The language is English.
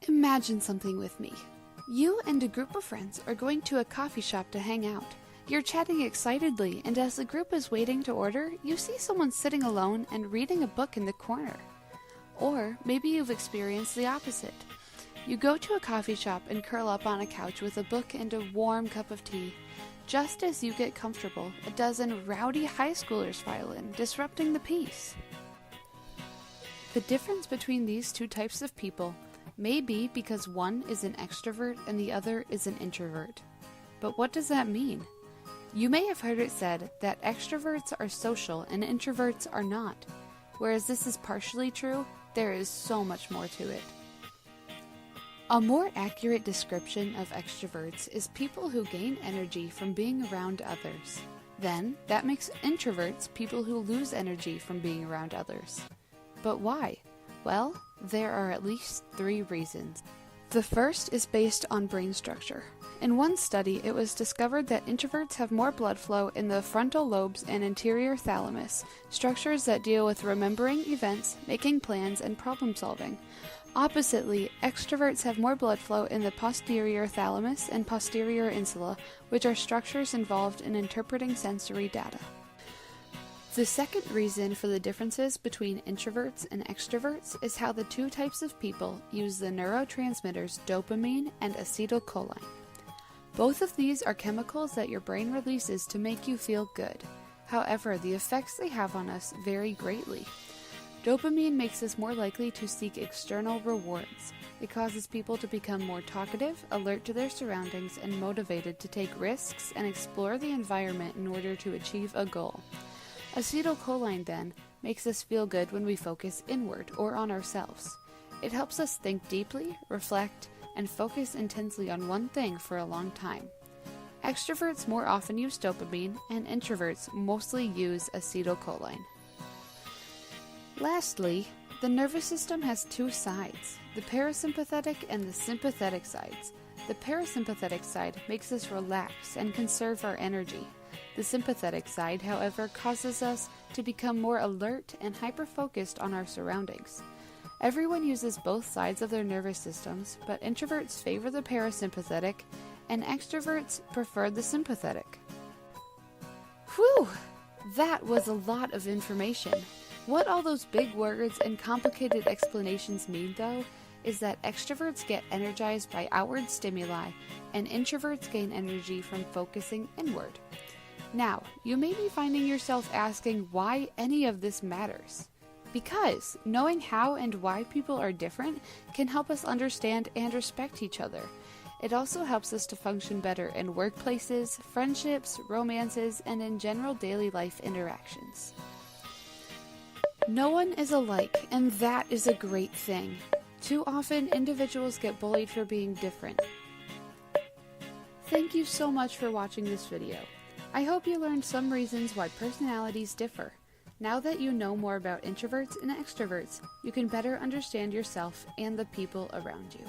Imagine something with me. You and a group of friends are going to a coffee shop to hang out. You're chatting excitedly, and as the group is waiting to order, you see someone sitting alone and reading a book in the corner. Or maybe you've experienced the opposite. You go to a coffee shop and curl up on a couch with a book and a warm cup of tea. Just as you get comfortable, a dozen rowdy high schoolers file in, disrupting the peace. The difference between these two types of people may be because one is an extrovert and the other is an introvert. But what does that mean? You may have heard it said that extroverts are social and introverts are not. Whereas this is partially true, there is so much more to it. A more accurate description of extroverts is people who gain energy from being around others. Then, that makes introverts people who lose energy from being around others. But why? Well, there are at least 3 reasons. The first is based on brain structure. In one study, it was discovered that introverts have more blood flow in the frontal lobes and anterior thalamus, structures that deal with remembering events, making plans, and problem solving. Oppositely, extroverts have more blood flow in the posterior thalamus and posterior insula, which are structures involved in interpreting sensory data. The second reason for the differences between introverts and extroverts is how the two types of people use the neurotransmitters dopamine and acetylcholine. Both of these are chemicals that your brain releases to make you feel good. However, the effects they have on us vary greatly. Dopamine makes us more likely to seek external rewards. It causes people to become more talkative, alert to their surroundings, and motivated to take risks and explore the environment in order to achieve a goal. Acetylcholine, then, makes us feel good when we focus inward or on ourselves. It helps us think deeply, reflect, and focus intensely on one thing for a long time. Extroverts more often use dopamine, and introverts mostly use acetylcholine. Lastly, the nervous system has 2 sides, the parasympathetic and the sympathetic sides. The parasympathetic side makes us relax and conserve our energy. The sympathetic side, however, causes us to become more alert and hyper-focused on our surroundings. Everyone uses both sides of their nervous systems, but introverts favor the parasympathetic and extroverts prefer the sympathetic. Whew! That was a lot of information. What all those big words and complicated explanations mean, though, is that extroverts get energized by outward stimuli, and introverts gain energy from focusing inward. Now, you may be finding yourself asking why any of this matters. Because knowing how and why people are different can help us understand and respect each other. It also helps us to function better in workplaces, friendships, romances, and in general daily life interactions. No one is alike, and that is a great thing. Too often, individuals get bullied for being different. Thank you so much for watching this video. I hope you learned some reasons why personalities differ. Now that you know more about introverts and extroverts, you can better understand yourself and the people around you.